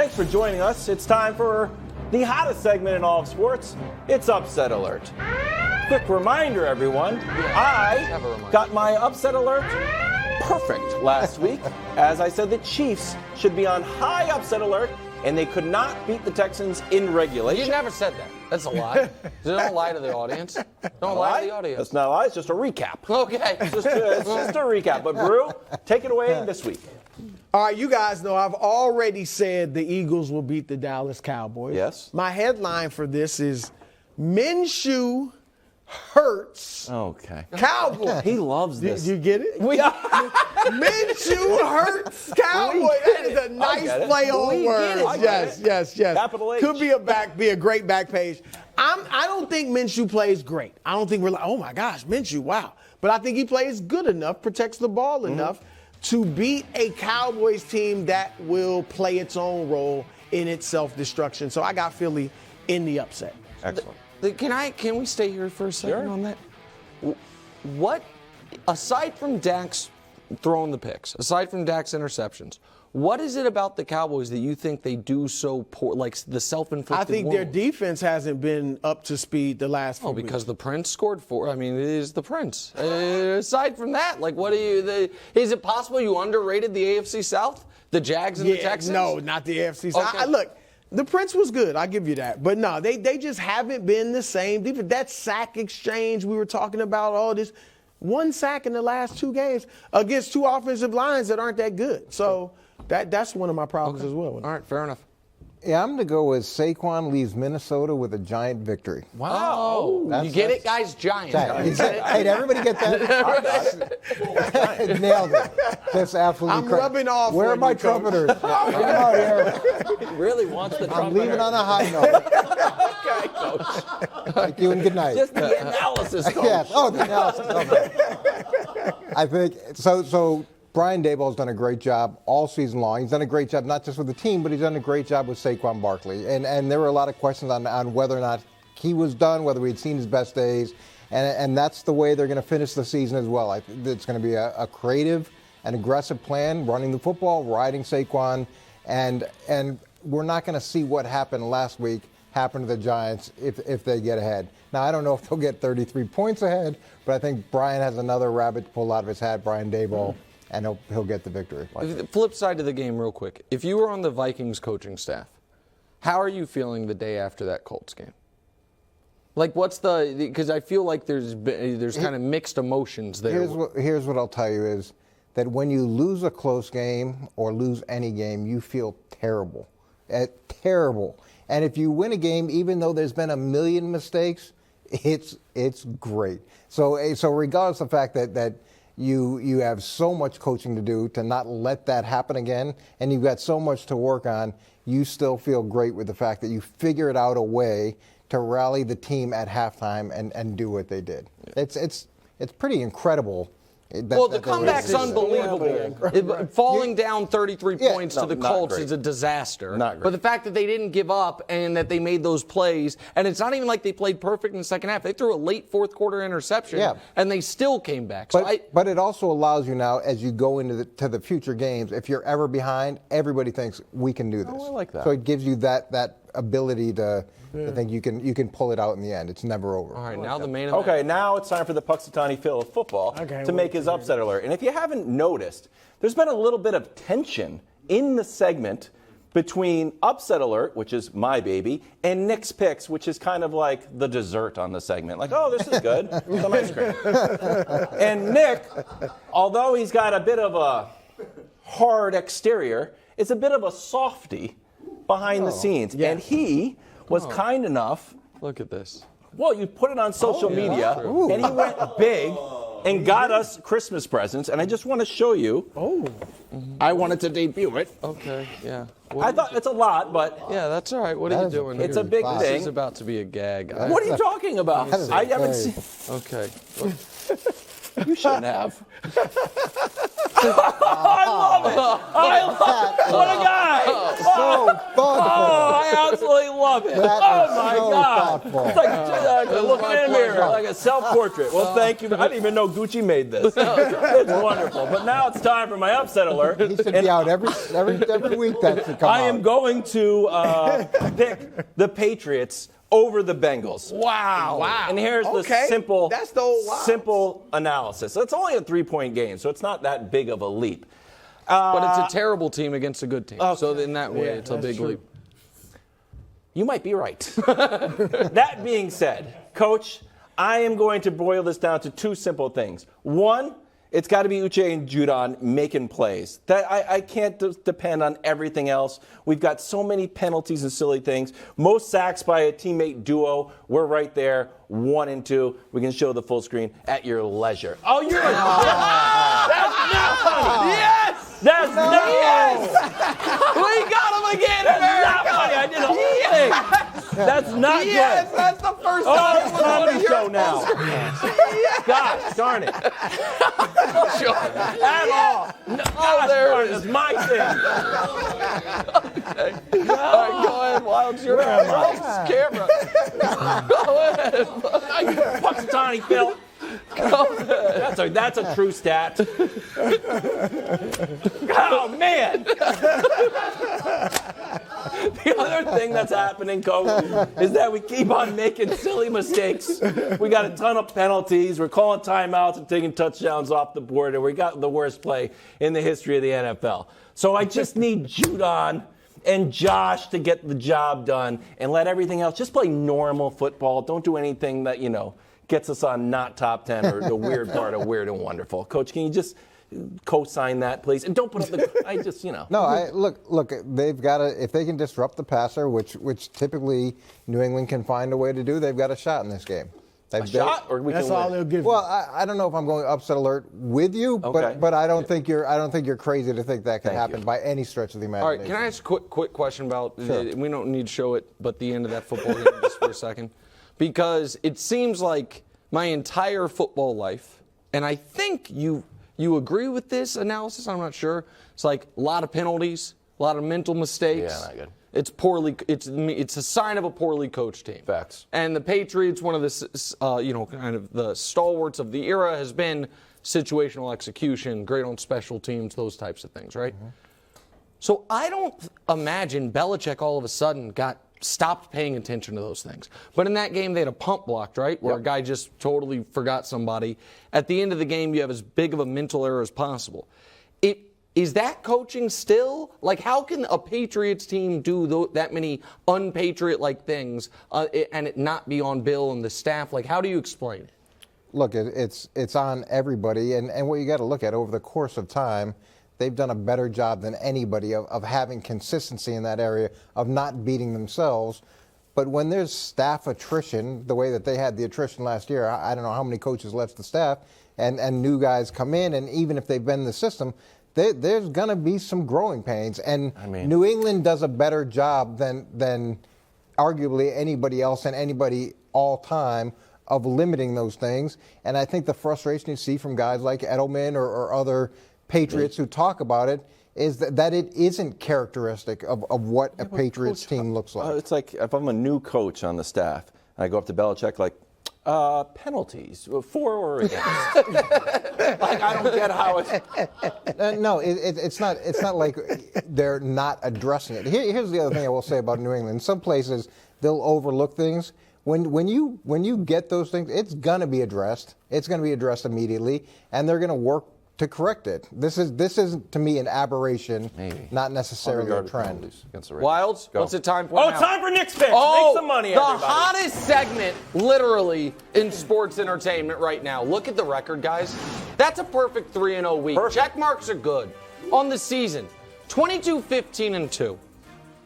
Thanks for joining us. It's time for the hottest segment in all of sports. It's Upset Alert. Quick reminder, everyone. I got my Upset Alert perfect last week. As I said, the Chiefs should be on high upset alert, and they could not beat the Texans in regulation. You never said that. That's a lie. Don't lie to the audience. Don't lie to the audience. That's not a lie. It's just a recap. Okay. It's just a recap. But, Brew, take it away this week. All right, you guys know I've already said the Eagles will beat the Dallas Cowboys. Yes. My headline for this is Minshew hurts Cowboys. He loves this. Did you get it? Minshew hurts Cowboys. That is a nice play on words. Yes. Capital H. Could be a great back page. I don't think Minshew plays great. I don't think we're like, oh my gosh, Minshew, wow. But I think he plays good enough, protects the ball enough to beat a Cowboys team that will play its own role in its self-destruction. So I got Philly in the upset. Excellent. Can we stay here for a second on that? What, aside from Dak's throwing the picks, aside from Dak's interceptions, what is it about the Cowboys that you think they do so poor, like the self-inflicted I think wound? their defense hasn't been up to speed the last few because weeks. the Prince scored 4. I mean, it is the Prince. Aside from that, like, what do you? Is it possible you underrated the AFC South, the Jags and the Texans? No, not the AFC South. Okay. Look, the Prince was good. I'll give you that. But no, they just haven't been the same. That sack exchange we were talking about, all this. 1 sack in the last 2 games against 2 offensive lines that aren't that good. So that's one of my problems as well. All right, fair enough. Yeah, I'm going to go with Saquon leaves Minnesota with a giant victory. Wow. You get it, guys? Giant. Hey, did everybody get that? Nailed it. That's absolutely I'm rubbing off. Where are my trumpeters? Get them out here. He really wants the I'm leaving on a high note. Okay, Coach. Thank you and good night. Just the analysis, Coach. Yes. Oh, the analysis. Okay. I think so. Brian Daboll's done a great job all season long. He's done a great job not just with the team, but he's done a great job with Saquon Barkley. And there were a lot of questions on whether or not he was done, whether we'd seen his best days. And that's the way they're going to finish the season as well. I think it's going to be a creative and aggressive plan, running the football, riding Saquon. And we're not going to see what happened last week happen to the Giants if they get ahead. Now, I don't know if they'll get 33 points ahead, but I think Brian has another rabbit to pull out of his hat, Brian Daboll. And he'll get the victory. The flip side of the game real quick. If you were on the Vikings coaching staff, how are you feeling the day after that Colts game? Like, because I feel like there's kind of mixed emotions there. Here's what I'll tell you is that when you lose a close game or lose any game, you feel terrible. Terrible. And if you win a game, even though there's been a million mistakes, it's great. So regardless of the fact that you have so much coaching to do to not let that happen again, and you've got so much to work on, you still feel great with the fact that you figured out a way to rally the team at halftime and do what they did. Yeah. It's pretty incredible. The comeback's unbelievable. Falling down 33 points to the Colts is a disaster. Not great. But the fact that they didn't give up and that they made those plays, and it's not even like they played perfect in the second half. They threw a late fourth quarter interception, and they still came back. But it also allows you now, as you go into the future games, if you're ever behind, everybody thinks we can do this. Oh, I like that. So it gives you that ability to think you can pull it out in the end. It's never over. All right, now the main event. Okay, now it's time for the Puxatawny Phil of football to make his upset alert. And if you haven't noticed, there's been a little bit of tension in the segment between Upset Alert, which is my baby, and Nick's Picks, which is kind of like the dessert on the segment. Like, oh, this is good. Some ice cream. And Nick, although he's got a bit of a hard exterior, is a bit of a softy behind the scenes. Yeah. And he was kind enough. Look at this. Well, you put it on social media, and he went big and got us Christmas presents. And I just want to show you. I wanted to debut it. Okay, yeah. I thought it's a lot, but yeah, that's all right. What are you doing? It's a big thing. This is about to be a gag. What are you talking about? I haven't seen. Okay. You shouldn't have. I love it. What a guy. So thoughtful. I absolutely love it. Oh my God! Thoughtful. It's like looking in a mirror, like a self-portrait. Well, thank you. I didn't even know Gucci made this. It's wonderful. But now it's time for my upset alert. He should be out every week. That should come out. I am going to pick the Patriots over the Bengals. Wow. And here's the simple analysis. It's only a 3-point game, so it's not that big of a leap. But it's a terrible team against a good team. Okay. So in that way, it's a big leap. You might be right. That being said, Coach, I am going to boil this down to 2 simple things. One, it's got to be Uche and Judon making plays. That I can't depend on everything else. We've got so many penalties and silly things. Most sacks by a teammate duo. We're right there, 1 and 2. We can show the full screen at your leisure. Oh, you're that's not funny. Yes! That's not yes! We got him again, That's not funny. I did a whole thing. That's not yes, good. That's the first time. Oh, it's on the show now. God darn it. At all. No, oh, there it is. My thing. Okay. All right, go ahead, Wildes. You're on camera. Go ahead. Punxsutawney Phil. That's a true stat. Oh, man. The other thing that's happening, Coach, is that we keep on making silly mistakes. We got a ton of penalties. We're calling timeouts and taking touchdowns off the board, and we got the worst play in the history of the NFL. So I just need Judon and Josh to get the job done and let everything else just play normal football. Don't do anything that, gets us on not top 10 or the weird part of Weird and Wonderful. Coach, can you just co-sign that, please? And don't put up the, No, look, they've got to, if they can disrupt the passer, which typically New England can find a way to do, they've got a shot in this game. Shot, or we that's can all win? they'll give. Well, I don't know if I'm going upset alert with you, okay. but I don't think you're crazy to think that can happen by any stretch of the imagination. All right, can I ask a quick question about? Sure. We don't need to show it, but the end of that football game just for a second, because it seems like my entire football life, and I think you agree with this analysis. I'm not sure. It's like a lot of penalties, a lot of mental mistakes. Yeah, not good. It's a sign of a poorly coached team. Facts. And the Patriots, one of the kind of the stalwarts of the era, has been situational execution, great on special teams, those types of things, right? Mm-hmm. So I don't imagine Belichick all of a sudden stopped paying attention to those things. But in that game, they had a pump blocked, right, where a guy just totally forgot somebody. At the end of the game, you have as big of a mental error as possible. Is that coaching still? Like, how can a Patriots team do that many unpatriot-like things and it not be on Bill and the staff? Like, how do you explain it? Look, it's on everybody, and what you got to look at over the course of time, they've done a better job than anybody of having consistency in that area, of not beating themselves. But when there's staff attrition, the way that they had the attrition last year, I don't know how many coaches left the staff, and new guys come in, and even if they've been in the system, there's going to be some growing pains. And New England does a better job than arguably anybody else and anybody all time of limiting those things. And I think the frustration you see from guys like Edelman or other Patriots who talk about it is that it isn't characteristic of what a Patriots team looks like. It's like if I'm a new coach on the staff and I go up to Belichick like, penalties, for or against. Like, I don't get how it's. No, it's not. It's not like they're not addressing it. Here's the other thing I will say about New England. In some places, they'll overlook things. When you get those things, it's gonna be addressed. It's gonna be addressed immediately, and they're gonna work to correct it. This is to me an aberration, not necessarily a trend. Wildes, what's the time for now? It's time for Nick's picks. Make some money, everybody. The hottest segment, literally, in sports entertainment right now. Look at the record, guys. That's a perfect 3-0 week. Perfect. Check marks are good. On the season, 22-15-2.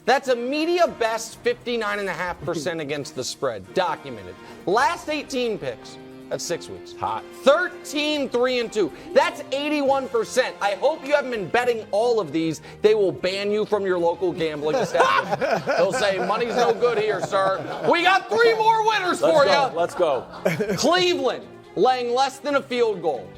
That's a media best 59.5% against the spread. Documented. Last 18 picks. That's 6 weeks. Hot. 13-3-2. That's 81%. I hope you haven't been betting all of these. They will ban you from your local gambling establishment. They'll say, money's no good here, sir. We got 3 more winners for you. Let's go. Cleveland laying less than a field goal.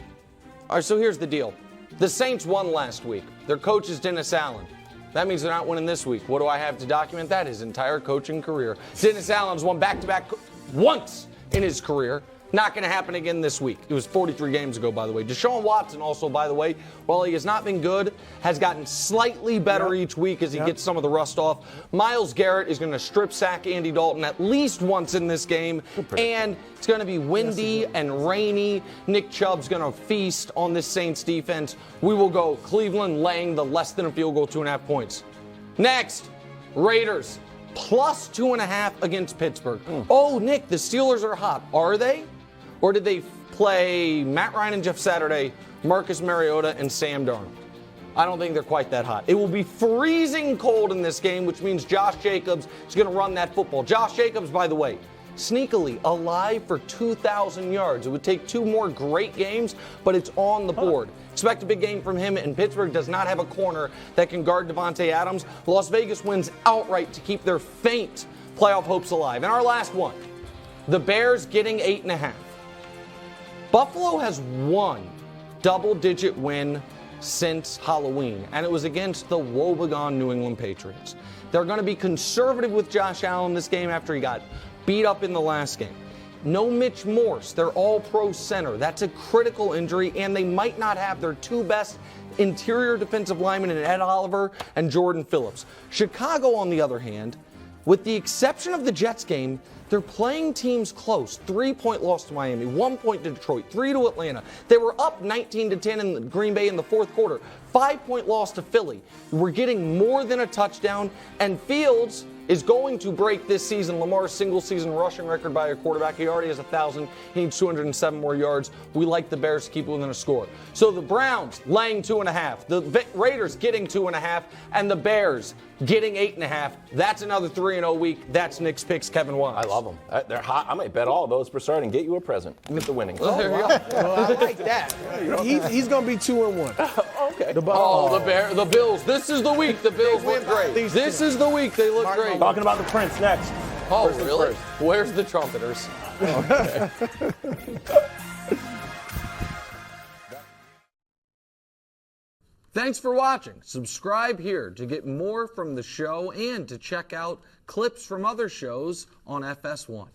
All right, so here's the deal. The Saints won last week. Their coach is Dennis Allen. That means they're not winning this week. What do I have to document that? His entire coaching career. Dennis Allen's won back-to-back once in his career. Not going to happen again this week. It was 43 games ago, by the way. Deshaun Watson also, by the way, while he has not been good, has gotten slightly better each week as he gets some of the rust off. Myles Garrett is going to strip sack Andy Dalton at least once in this game. And it's going to be windy and rainy. Nick Chubb's going to feast on this Saints defense. We will go Cleveland laying the less than a field goal, 2.5 points. Next, Raiders plus 2.5 against Pittsburgh. Oh, Nick, the Steelers are hot. Are they? Or did they play Matt Ryan and Jeff Saturday, Marcus Mariota, and Sam Darnold? I don't think they're quite that hot. It will be freezing cold in this game, which means Josh Jacobs is going to run that football. Josh Jacobs, by the way, sneakily alive for 2,000 yards. It would take 2 more great games, but it's on the board. Expect a big game from him, and Pittsburgh does not have a corner that can guard Devontae Adams. Las Vegas wins outright to keep their faint playoff hopes alive. And our last one, the Bears getting 8.5. Buffalo has one double-digit win since Halloween, and it was against the woebegone New England Patriots. They're going to be conservative with Josh Allen this game after he got beat up in the last game. No Mitch Morse. They're all pro center. That's a critical injury, and they might not have their 2 best interior defensive linemen in Ed Oliver and Jordan Phillips. Chicago, on the other hand, with the exception of the Jets game, they're playing teams close. 3-point loss to Miami, 1 point to Detroit, 3 to Atlanta. They were up 19-10 in Green Bay in the fourth quarter. 5-point loss to Philly. We're getting more than a touchdown, and Fields is going to break this season Lamar's single-season rushing record by a quarterback. He already has 1,000. He needs 207 more yards. We like the Bears to keep it within a score. So the Browns laying 2.5, the Raiders getting 2.5, and the Bears getting 8.5. That's another 3-0 week. That's Nick's picks, Kevin Wise. I love them. They're hot. I might bet all of those, Broussard, and get you a present. Get the winnings. Well, there you go. Well, I like that. He's going to be 2-1. Okay. The Bills. This is the week. The Bills look great. This is the week they look great. Talking about the Prince next. Oh, really? Where's the trumpeters? Okay. Thanks for watching. Subscribe here to get more from the show and to check out clips from other shows on FS1.